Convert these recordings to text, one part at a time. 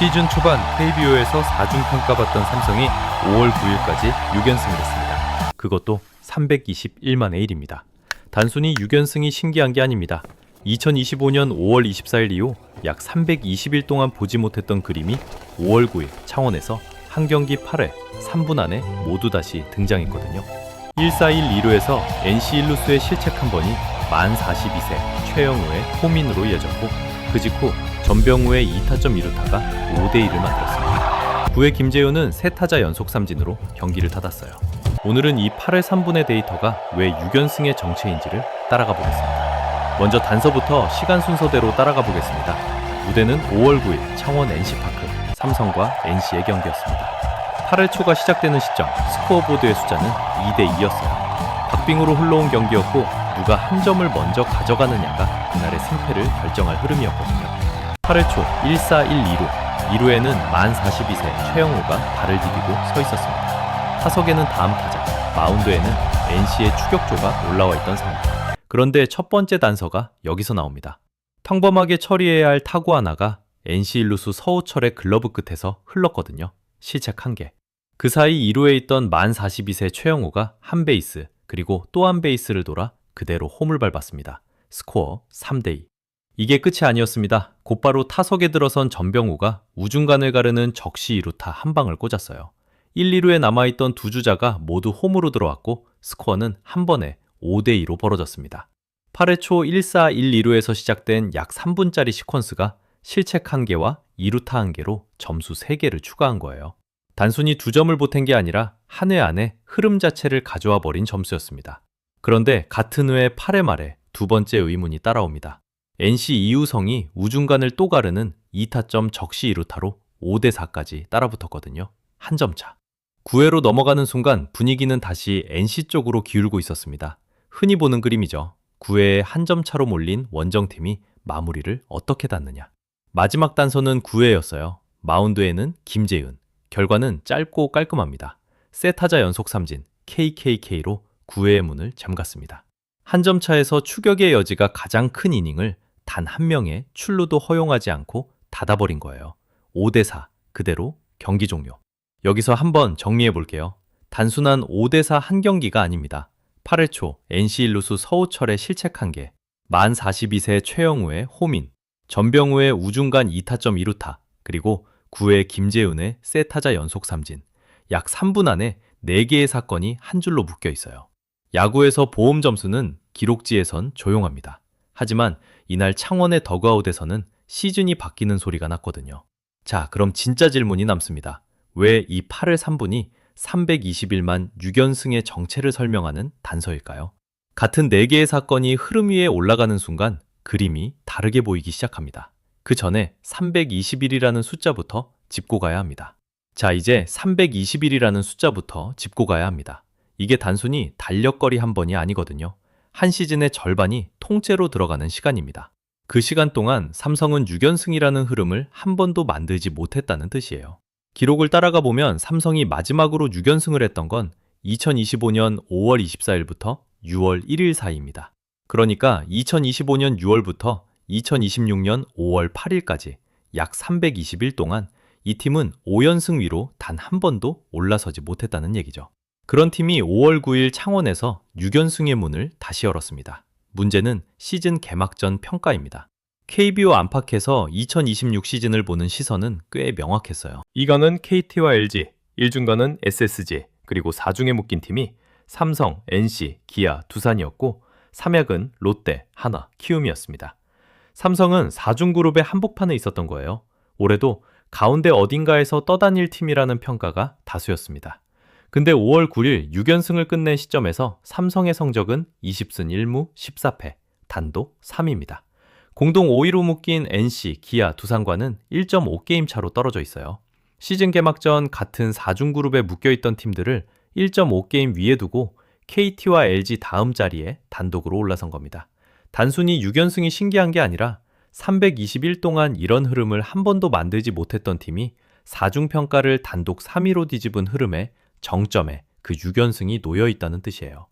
시즌 초반 KBO에서 4중 평가받던 삼성이 5월 9일까지 6연승을 했습니다. 그것도 321만의 1입니다. 단순히 6연승이 신기한 게 아닙니다. 2025년 5월 24일 이후 약 320일 동안 보지 못했던 그림이 5월 9일 창원에서 한 경기 8회 3분 안에 모두 다시 등장했거든요. 1-4-1-2루에서 NC 1루수의 실책 한 번이 만 42세 최영우의 홈인으로 이어졌고 그 직후 전병우의 2타점 2루타가 5대1을 만들었습니다. 9회 김재훈은 3타자 연속 삼진으로 경기를 닫았어요. 오늘은 이 8회 3분의 데이터가 왜 6연승의 정체인지를 따라가 보겠습니다. 먼저 단서부터 시간 순서대로 따라가 보겠습니다. 무대는 5월 9일 창원 NC파크 삼성과 NC의 경기였습니다. 8회 초가 시작되는 시점 스코어보드의 숫자는 2대2였어요. 박빙으로 흘러온 경기였고 누가 한 점을 먼저 가져가느냐가 그날의 승패를 결정할 흐름이었거든요. 8회 초 1-4-1-2루 2루에는 만 42세 최영우가 발을 디디고 서 있었습니다. 타석에는 다음 타자, 마운드에는 NC의 추격조가 올라와 있던 상황. 그런데 첫 번째 단서가 여기서 나옵니다. 평범하게 처리해야 할 타구 하나가 NC 1루수 서우철의 글러브 끝에서 흘렀거든요. 실책 1개. 그 사이 2루에 있던 만 42세 최영우가 한 베이스 그리고 또 한 베이스를 돌아 그대로 홈을 밟았습니다. 스코어 3대2. 이게 끝이 아니었습니다. 곧바로 타석에 들어선 전병우가 우중간을 가르는 적시 2루타 한 방을 꽂았어요. 1, 2루에 남아있던 두 주자가 모두 홈으로 들어왔고 스코어는 한 번에 5대2로 벌어졌습니다. 8회 초 1-4-1-2루에서 시작된 약 3분짜리 시퀀스가 실책 1개와 2루타 1개로 점수 3개를 추가한 거예요. 단순히 2점을 보탠 게 아니라 한 회 안에 흐름 자체를 가져와 버린 점수였습니다. 그런데 같은 회 8회 말에 두 번째 의문이 따라옵니다. NC 이우성이 우중간을 또 가르는 2타점 적시 2루타로 5대4까지 따라붙었거든요. 한 점 차. 9회로 넘어가는 순간 분위기는 다시 NC 쪽으로 기울고 있었습니다. 흔히 보는 그림이죠. 9회에 한 점 차로 몰린 원정팀이 마무리를 어떻게 닫느냐. 마지막 단서는 9회였어요. 마운드에는 김재훈. 결과는 짧고 깔끔합니다. 세 타자 연속 삼진 KKK로 9회의 문을 잠갔습니다. 한 점 차에서 추격의 여지가 가장 큰 이닝을 단 한 명의 출루도 허용하지 않고 닫아버린 거예요. 5대4 그대로 경기 종료. 여기서 한번 정리해 볼게요. 단순한 5대4 한 경기가 아닙니다. 8회 초 NC 1루수 서우철의 실책 1개, 만 42세 최영우의 홈인, 전병우의 우중간 2타점 2루타, 그리고 9회 김재훈의 세 타자 연속 삼진, 약 3분 안에 4개의 사건이 한 줄로 묶여 있어요. 야구에서 보험 점수는 기록지에선 조용합니다. 하지만 이날 창원의 더그아웃에서는 시즌이 바뀌는 소리가 났거든요. 자, 그럼 진짜 질문이 남습니다. 왜 이 8회 3분이 321만 6연승의 정체를 설명하는 단서일까요? 같은 4개의 사건이 흐름 위에 올라가는 순간 그림이 다르게 보이기 시작합니다. 그 전에 321이라는 숫자부터 짚고 가야 합니다. 자, 이제 321이라는 숫자부터 짚고 가야 합니다. 이게 단순히 달력거리 한 번이 아니거든요. 한 시즌의 절반이 통째로 들어가는 시간입니다. 그 시간 동안 삼성은 6연승이라는 흐름을 한 번도 만들지 못했다는 뜻이에요. 기록을 따라가 보면 삼성이 마지막으로 6연승을 했던 건 2025년 5월 24일부터 6월 1일 사이입니다. 그러니까 2025년 6월부터 2026년 5월 8일까지 약 320일 동안 이 팀은 5연승 위로 단 한 번도 올라서지 못했다는 얘기죠. 그런 팀이 5월 9일 창원에서 6연승의 문을 다시 열었습니다. 문제는 시즌 개막전 평가입니다. KBO 안팎에서 2026 시즌을 보는 시선은 꽤 명확했어요. 2강은 KT와 LG, 1중간은 SSG, 그리고 4중에 묶인 팀이 삼성, NC, 기아, 두산이었고 3약은 롯데, 하나, 키움이었습니다. 삼성은 4중 그룹의 한복판에 있었던 거예요. 올해도 가운데 어딘가에서 떠다닐 팀이라는 평가가 다수였습니다. 근데 5월 9일 6연승을 끝낸 시점에서 삼성의 성적은 20승 1무 14패, 단독 3위입니다. 공동 5위로 묶인 NC, 기아, 두산과는 1.5게임 차로 떨어져 있어요. 시즌 개막 전 같은 4중 그룹에 묶여있던 팀들을 1.5게임 위에 두고 KT와 LG 다음 자리에 단독으로 올라선 겁니다. 단순히 6연승이 신기한 게 아니라 321 동안 이런 흐름을 한 번도 만들지 못했던 팀이 4중 평가를 단독 3위로 뒤집은 흐름에 정점에 그 6연승이 놓여있다는 뜻이에요.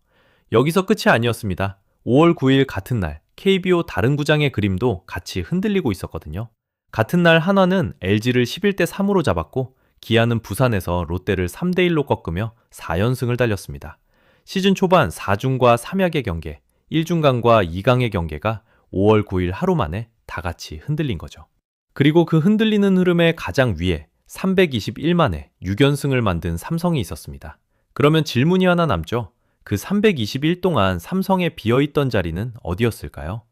여기서 끝이 아니었습니다. 5월 9일 같은 날 KBO 다른 구장의 그림도 같이 흔들리고 있었거든요. 같은 날 한화는 LG를 11대 3으로 잡았고 기아는 부산에서 롯데를 3대 1로 꺾으며 4연승을 달렸습니다. 시즌 초반 4중과 3약의 경계, 1중간과 2강의 경계가 5월 9일 하루 만에 다 같이 흔들린 거죠. 그리고 그 흔들리는 흐름의 가장 위에 321만에 6연승을 만든 삼성이 있었습니다. 그러면 질문이 하나 남죠. 그 321 동안 삼성에 비어있던 자리는 어디였을까요?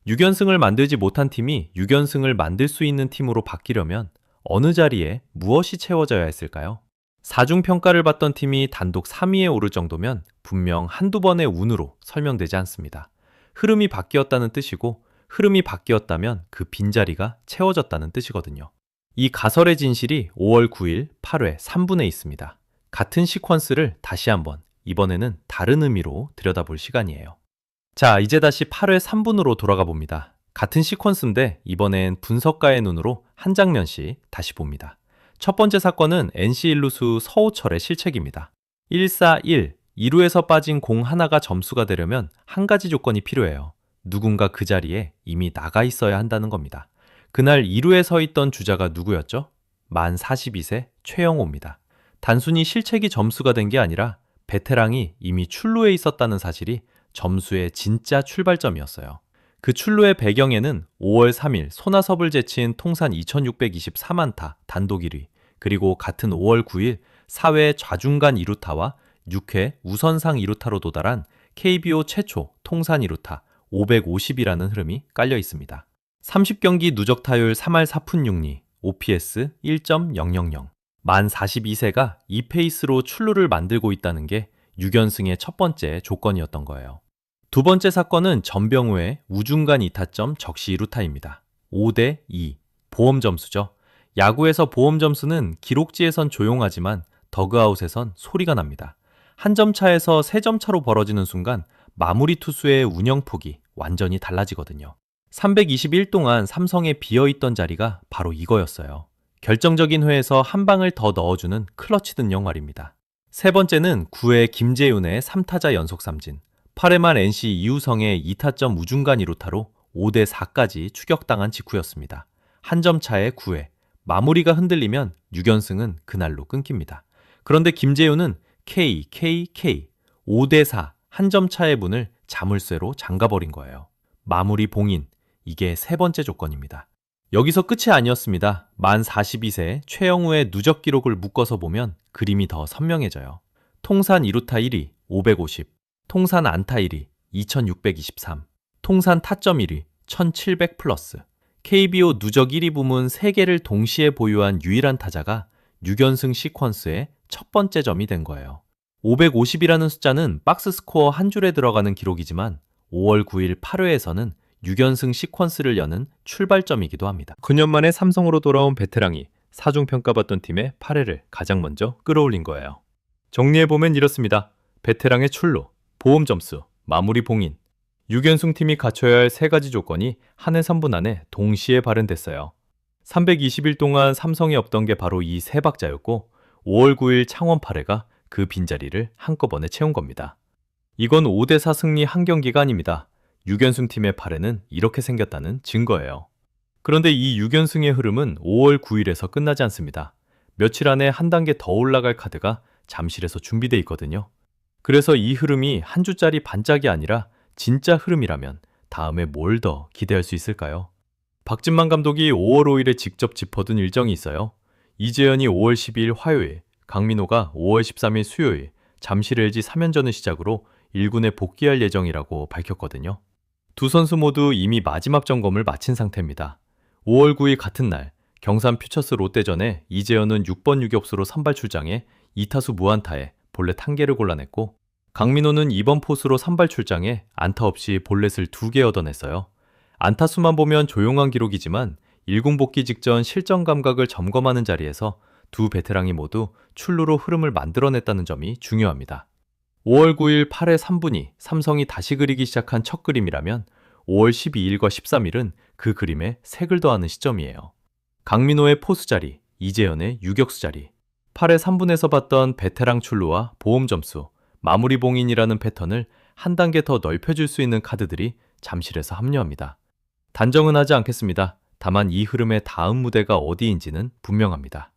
6연승을 만들지 못한 팀이 6연승을 만들 수 있는 팀으로 바뀌려면 어느 자리에 무엇이 채워져야 했을까요? 4중 평가를 받던 팀이 단독 3위에 오를 정도면 분명 한두 번의 운으로 설명되지 않습니다. 흐름이 바뀌었다는 뜻이고 흐름이 바뀌었다면 그 빈자리가 채워졌다는 뜻이거든요. 이 가설의 진실이 5월 9일 8회 3분에 있습니다. 같은 시퀀스를 다시 한번 이번에는 다른 의미로 들여다볼 시간이에요. 자, 이제 다시 8회 3분으로 돌아가 봅니다. 같은 시퀀스인데 이번엔 분석가의 눈으로 한 장면씩 다시 봅니다. 첫 번째 사건은 NC 일루수 서호철의 실책입니다. 1-4-1, 2루에서 빠진 공 하나가 점수가 되려면 한 가지 조건이 필요해요. 누군가 그 자리에 이미 나가 있어야 한다는 겁니다. 그날 2루에 서 있던 주자가 누구였죠? 만 42세 최영호입니다. 단순히 실책이 점수가 된 게 아니라 베테랑이 이미 출루에 있었다는 사실이 점수의 진짜 출발점이었어요. 그 출루의 배경에는 5월 3일 손아섭을 제친 통산 2624안타 단독 1위, 그리고 같은 5월 9일 4회 좌중간 2루타와 6회 우선상 2루타로 도달한 KBO 최초 통산 2루타 550이라는 흐름이 깔려 있습니다. 30경기 누적 타율 3할 4푼 6리, OPS 1.000. 만 42세가 이 페이스로 출루를 만들고 있다는 게 6연승의 첫 번째 조건이었던 거예요. 두 번째 사건은 전병우의 우중간 2타점 적시 2루타입니다. 5대 2. 보험 점수죠. 야구에서 보험 점수는 기록지에선 조용하지만 더그아웃에선 소리가 납니다. 한 점 차에서 3점 차로 벌어지는 순간 마무리 투수의 운영폭이 완전히 달라지거든요. 321 동안 삼성에 비어있던 자리가 바로 이거였어요. 결정적인 회에서 한 방을 더 넣어주는 클러치 든 역할입니다. 세 번째는 9회 김재윤의 3타자 연속 삼진, 8회 말 NC 이우성의 2타점 우중간 2루타로 5대 4까지 추격당한 직후였습니다. 한 점 차의 9회, 마무리가 흔들리면 6연승은 그날로 끊깁니다. 그런데 김재윤은 KKK 5대 4 한 점 차의 문을 자물쇠로 잠가버린 거예요. 마무리 봉인, 이게 세 번째 조건입니다. 여기서 끝이 아니었습니다. 만 42세 최영우의 누적 기록을 묶어서 보면 그림이 더 선명해져요. 통산 2루타 1위 550, 통산 안타 1위 2623, 통산 타점 1위 1700 플러스, KBO 누적 1위 부문 3개를 동시에 보유한 유일한 타자가 6연승 시퀀스의 첫 번째 점이 된 거예요. 550이라는 숫자는 박스 스코어 한 줄에 들어가는 기록이지만 5월 9일 8회에서는 6연승 시퀀스를 여는 출발점이기도 합니다. 9년 만에 삼성으로 돌아온 베테랑이 4중 평가받던 팀의 8회를 가장 먼저 끌어올린 거예요. 정리해보면 이렇습니다. 베테랑의 출루, 보험 점수, 마무리 봉인. 6연승 팀이 갖춰야 할 세 가지 조건이 한 해 3분 안에 동시에 발현됐어요. 320일 동안 삼성이 없던 게 바로 이 세 박자였고 5월 9일 창원 8회가 그 빈자리를 한꺼번에 채운 겁니다. 이건 5대 4 승리 한 경기가 아닙니다. 6연승 팀의 8회는 이렇게 생겼다는 증거예요. 그런데 이 6연승의 흐름은 5월 9일에서 끝나지 않습니다. 며칠 안에 한 단계 더 올라갈 카드가 잠실에서 준비돼 있거든요. 그래서 이 흐름이 한 주짜리 반짝이 아니라 진짜 흐름이라면 다음에 뭘 더 기대할 수 있을까요? 박진만 감독이 5월 5일에 직접 짚어둔 일정이 있어요. 이재현이 5월 12일 화요일, 강민호가 5월 13일 수요일, 잠실 LG 3연전을 시작으로 1군에 복귀할 예정이라고 밝혔거든요. 두 선수 모두 이미 마지막 점검을 마친 상태입니다. 5월 9일 같은 날 경산 퓨처스 롯데전에 이재현은 6번 유격수로 선발 출장해 2타수 무안타에 볼넷 1개를 골라냈고, 강민호는 2번 포수로 선발 출장해 안타 없이 볼넷을 2개 얻어냈어요. 안타수만 보면 조용한 기록이지만 1군 복귀 직전 실전 감각을 점검하는 자리에서 두 베테랑이 모두 출루로 흐름을 만들어냈다는 점이 중요합니다. 5월 9일 8회 3분이 삼성이 다시 그리기 시작한 첫 그림이라면 5월 12일과 13일은 그 그림에 색을 더하는 시점이에요. 강민호의 포수 자리, 이재현의 유격수 자리, 8회 3분에서 봤던 베테랑 출루와 보험 점수, 마무리 봉인이라는 패턴을 한 단계 더 넓혀줄 수 있는 카드들이 잠실에서 합류합니다. 단정은 하지 않겠습니다. 다만 이 흐름의 다음 무대가 어디인지는 분명합니다.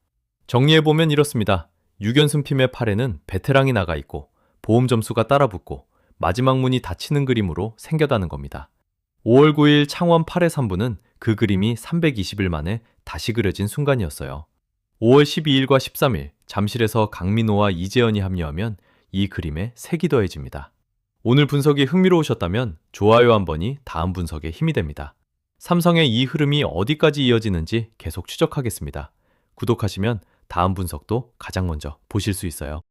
정리해보면 이렇습니다. 6연승 팀의 팔에는 베테랑이 나가 있고 보험 점수가 따라붙고 마지막 문이 닫히는 그림으로 생겨나는 겁니다. 5월 9일 창원 8회 3부는 그 그림이 320일 만에 다시 그려진 순간이었어요. 5월 12일과 13일 잠실에서 강민호와 이재현이 합류하면 이 그림에 색이 더해집니다. 오늘 분석이 흥미로우셨다면 좋아요 한 번이 다음 분석에 힘이 됩니다. 삼성의 이 흐름이 어디까지 이어지는지 계속 추적하겠습니다. 구독하시면 다음 분석도 가장 먼저 보실 수 있어요.